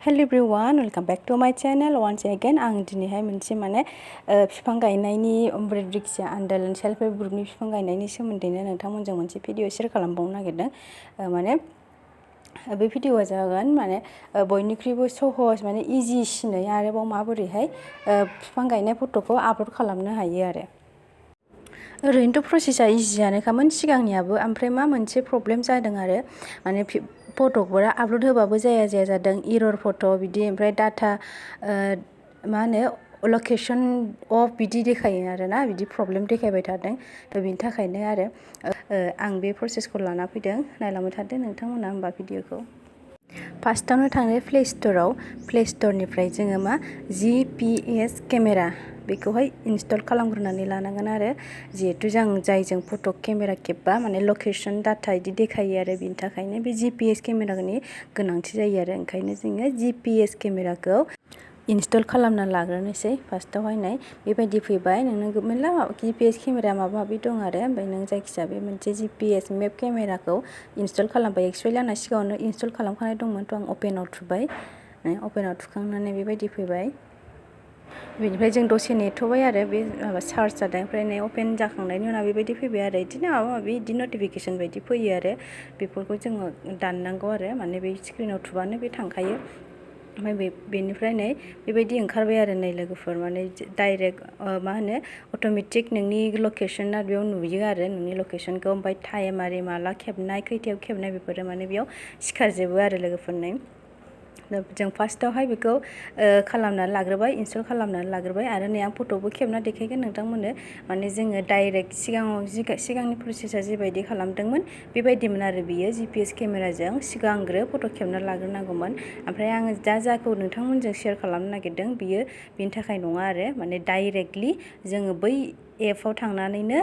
hello everyone welcome back to my channel once again आं दिनैहाय मोनसे बिफां गायनायनि अमृत बृक्षा आन्दोलन सेल्फ हेल्प ग्रुपनि बिफां गायनायनि सोमोन्दैनो नोंथांमोनजों मोनसे भिडिअ शेयार खालामबावनो नागिरदों बे भिडिअआ जागोन बयनिख्रुइबो सहज इजिसिनै आरोबाव माबोरैहाय बिफां गायनाय फट'खौ आपल'ड खालामनो हायो आरो ओरैनोथ' प्रसेसा इजियानोखामोन सिगांनियाबो ओमफ्राय मोनसे प्रब्लेम जादों आरो फट'फोरा आपल'ड होबाबो जाया जादों एरर फट' बिदि ओमफ्राय डाटा लकेशन अफ बिदि देखायो आरोना बिदि प्रब्लेम देखायबाय थादों बिनि थाखायनो आरो आं बे प्रसेसखौ लाना फैदों नायलांबाय थादों नोंथांमोना होमबा भिडिअखौ फार्स्टआवनो थाङो प्ले स्ट'रनिफ्राय जोङो GPS केमेरा बेखौहाय इनस्टल खालामग्रोनानै लानांगोन आरो जिहेतु जों जायजों फट' केमेरा खेबबा लकेशन डाटा बिदि देखायो आरो बिनि थाखायनो बे GPS केमेरानि गोनांथि जायो आरो ओंखायनो जोङो GPS केमेराखौ इनस्टल खालामना लाग्रोनोसै फार्स्टआवहाय बेबायदि फैबाय नोंनो मेरला GPS केमेरा माबा माबि दं आरो ओमफ्राय नों जायखिजाया बे मोनसे GPS मेप केमेराखौ इनस्टल खालामबाय एक्सुवेलि आंना सिगाङावनो इनस्टल खालामखानाय दंमोन थ' आं अपेनाव थुबाय अपेनाव थुखांनानै बेबायदि फैबाय बेनिफ्राय जों दसे नेथ'बाय आरो बे चार्ज जादों ओमफ्राय अपेन जाखांनायनि उनाव बेबायदि फैबाय आरो बिदिनो माबा माबि बिदि नटिफिकेसन बायदि फैयो आरो बेफोरखौ जोङो दाननांगौ आरो बे स्क्रिनाव थुबानो बे थांखायो ओमफ्राय बेनिफ्राय बेबायदि ओंखारबाय आरो लोगोफोर डाइरेक्ट अट'मेटिक नोंनि लकेशना बेयाव नुयो आरो नोंनि लकेशनखौ ओमफ्राय टाइम आरि माला खेबनाय खैथायाव खेबनाय बेफोरो बेयाव सिखारजोबो आरो लोगोफोरनो जों फार्स्टआवहाय बेखौ खालामनानै लाग्रोबाय इनस्टल खालामनानै लाग्रोबाय आरो आं फट'बो खेबना देखायगोन नोंथांमोननो जोङो डाइरेक्ट सिगांनि प्रसेसा जिबायदि खालामदोंमोन बेबायदिमोन आरो बियो GPS केमेराजों सिगांग्रो फट' खेबना लाग्रोनांगौमोन ओमफ्राय आङो जाखौ नोंथांमोनजों शेयार खालामनो नागिरदों बियो बेनि थाखाय नङा आरो डाइरेक्टलि जोङो बै एपआव थांनानैनो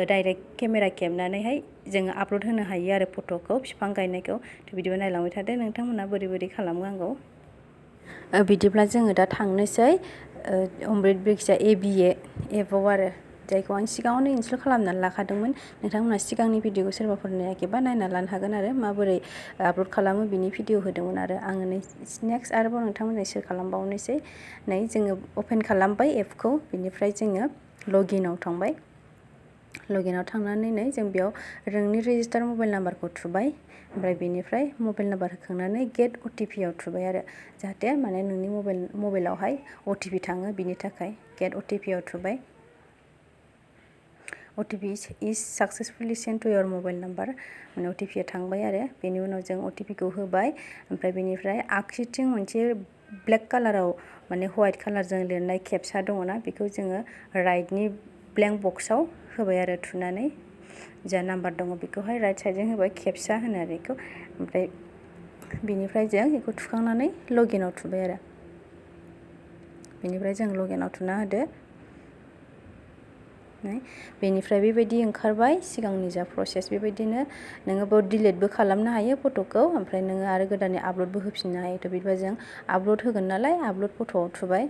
डाइरेक्ट केमेरा खेबनानैहाय जोङो आपल'ड होनो हायो आरो फट'खौ बिफां गायनायखौ बिदिबा नायलांबाय थादो नोंथांमोना बोरै खालामो आंखौ बिदिब्ला जोङो दा थांनोसै अमृत बृक्षा ABA एपआव आरो जायखौ आं सिगाङावनो इनस्टल खालामनानै लाखादोंमोन नोंथांमोना सिगांनि भिडिअखौ सोरबाफोर नायाखैबा नायना लानो हागोन आरो माबोरै आपल'ड खालामो बिनि भिडिअ होदोंमोन आरो आङो नेक्स्ट आरोबाव नोंथांमोननो शेयार खालामबावनोसै जोङो अपेन खालामबाय एपखौ बिनिफ्राय जोङो लगिनाव थांबाय लगिनाव थांनानै जों बेयाव नोंनि रेजिस्टार मबाइल नाम्बारखौ थुबाय ओमफ्राय बेनिफ्राय मबाइल नाम्बार होखांनानै गेट OTP आव थुबाय आरो जाहाथे नोंनि मबाइलावहाय OTP थाङो बिनि थाखाय गेट OTP आव थुबाय OTP is successfully send to your mobile number OTP आ थांबाय आरो बेनि उनाव जों OTP खौ होबाय ओमफ्राय बेनिफ्राय आगसिथिं मोनसे ब्लेक कालाराव व्हाइट कालारजों लिरनाय केपसा दङना बेखौ जोङो राइटनि ब्लेंक बक्सआव होबाय आरो थुनानै जा नाम्बार दङ बेखौहाय राइट साइडजों होबाय केपसा होनो आरो बेखौ ओमफ्राय बेनिफ्राय जों बेखौ थुखांनानै लगिनाव थुबाय आरो बेनिफ्राय जों लगिनाव थुना होदो बेनिफ्राय बेबायदि ओंखारबाय सिगांनि जा प्रसेस बेबायदिनो नोङो बेयाव डिलिटबो खालामनो हायो फट'खौ ओमफ्राय नोङो आरो गोदानै आपल'डबो होफिननो हायो बिदिबा जों आपल'ड होगोन नालाय आपल'ड फट'आव थुबाय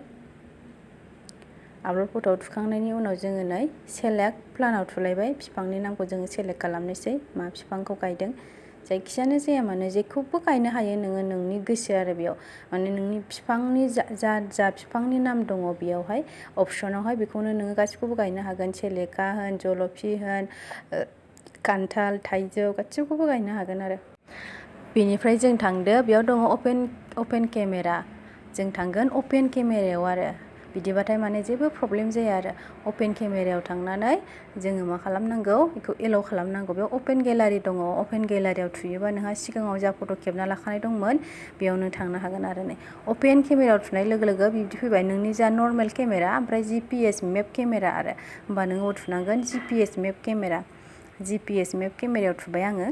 आपल'ड फट'आव थुखांनायनि उनाव जोङो सेलेक्ट प्लानाव थुलायबाय बिफांनि नामखौ जोङो सेलेक्ट खालामनोसै मा बिफांखौ गायदों जायखियानो जाया मानो जेखौबो गायनो हायो नोङो नोंनि गोसो आरो बेयाव नोंनि बिफांनि जा बिफांनि नाम दङ बेयावहाय अपसनावहाय बेखौनो नोङो गासिखौबो गायनो हागोन सेलेखा होन जलफि होन खान्थाल थाइजौ गासिखौबो गायनो हागोन आरो बेनिफ्राय जों थांदो बेयाव दङ अपेन केमेरा जों थांगोन अपेन केमेरायाव आरो बिदिबाथाय जेबो प्रब्लेम जाया आरो अपेन केमेरायाव थांनानै जोङो मा खालामनांगौ बेखौ एलाउ खालामनांगौ बेयाव अपेन गेलारि दङ अपेन गेलारियाव थुयोबा नोंहा सिगाङाव जा फट' खेबना लाखानाय दंमोन बेयावनो थांनो हागोन आरो अपेन केमेरायाव थुनाय लोगो लोगो बिदि फैबाय नोंनि जा नर्मेल केमेरा ओमफ्राय GPS मेप केमेरा आरो होमबा नोङो थुनांगोन GPS मेप केमेरायाव थुबाय आङो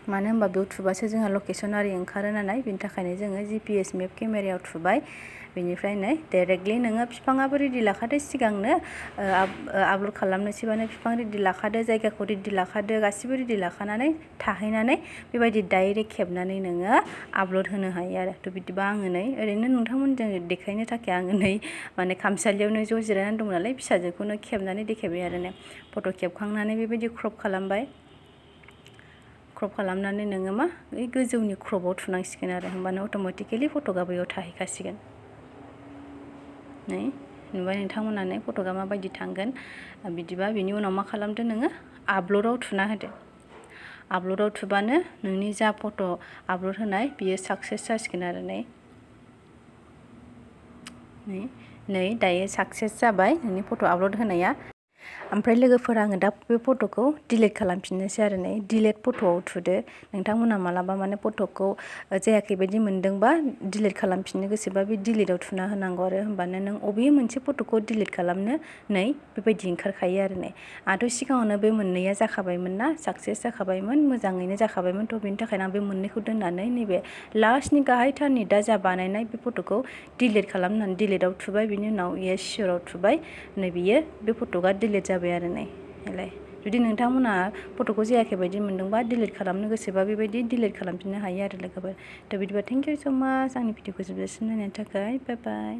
मानो होनबा बेयाव थुबासो जोंहा लकेशन आरि ओंखारो नालाय बेनि थाखायनो जोङो GPS मेप केमेरायाव थुबाय बेनिफ्राय डाइरेक्टलि नोङो बिफाङाबो रेडि लाखादो सिगांनो आपल'ड खालामनोसैबानो बिफां रेडि लाखादो जायगाखौ रेडि लाखादो गासिबो रेडि लाखानानै थाहैनानै बेबायदि डाइरेक्ट खेबनानै नोङो आपल'ड होनो हायो आरो बिदिबा आङो ओरैनो नोंथांमोनजों देखायनो थाखाय आङो खामसालियावनो ज' जिरायनानै दं नालाय फिसाजोखौनो खेबनानै देखायबाय आरो फट' खेबखांनानै बेबायदि क्रप क्रप खालामनानै नोङो मा बै गोजौनि क्रपआव थुनांसिगोन आरो होमबानो अट'मेटिकेलि फट'आ बैयाव थाहैखासिगोन नै नुबाय नोंथांमोनानो फट'आ माबायदि थांगोन बिदिबा बिनि उनाव मा खालामदो नोङो आपल'डआव थुना होदो आपल'डआव थुबानो नोंनि जा फट' आपल'ड होनाय बियो साक्सेस जासिगोन आरो नै दायो साक्सेस जाबाय नोंनि फट' आपल'ड होनाया ओमफ्राय लोगोफोर आङो दा बे फट'खौ डिलिट खालामफिननोसै आरो नै डिलिट फट'आव थुदो नोंथांमोना मालाबा माने फट'खौ जायाखै बायदि मोनदोंबा डिलिट खालामफिननो गोसोबा बे डिलिटआव थुना होनांगौ आरो होमबानो नों अबे मोनसे फट'खौ डिलिट खालामनो नै बेबायदि ओंखारखायो आरो नै आंथ' सिगाङावनो बे मोननैया जाखाबायमोन ना साक्सेस जाखाबायमोन मोजाङैनो जाखाबायमोन थ' बेनि थाखायनो आं बे मोननैखौ दोननानै नैबे लास्टनि गाहायथारनि दा जा बानायनाय बे फट'खौ डिलिट खालामनानै डिलिटआव थुबाय बिनि उनाव येस सियरआव थुबाय नै बियो बे फट'आ डिलिट जाबाय आरो नै नायलाय जुदि नोंथांमोना फट'खौ जायाखै बायदि मोनदोंबा डिलिट खालामनो गोसोबा बेबायदि डिलिट खालामफिननो हायो आरो लोगोफोर थ' बिदिबा थेंक इउ स' माच आंनि भिडिअखौ जोबजासिम नायनायनि थाखाय बाय बाय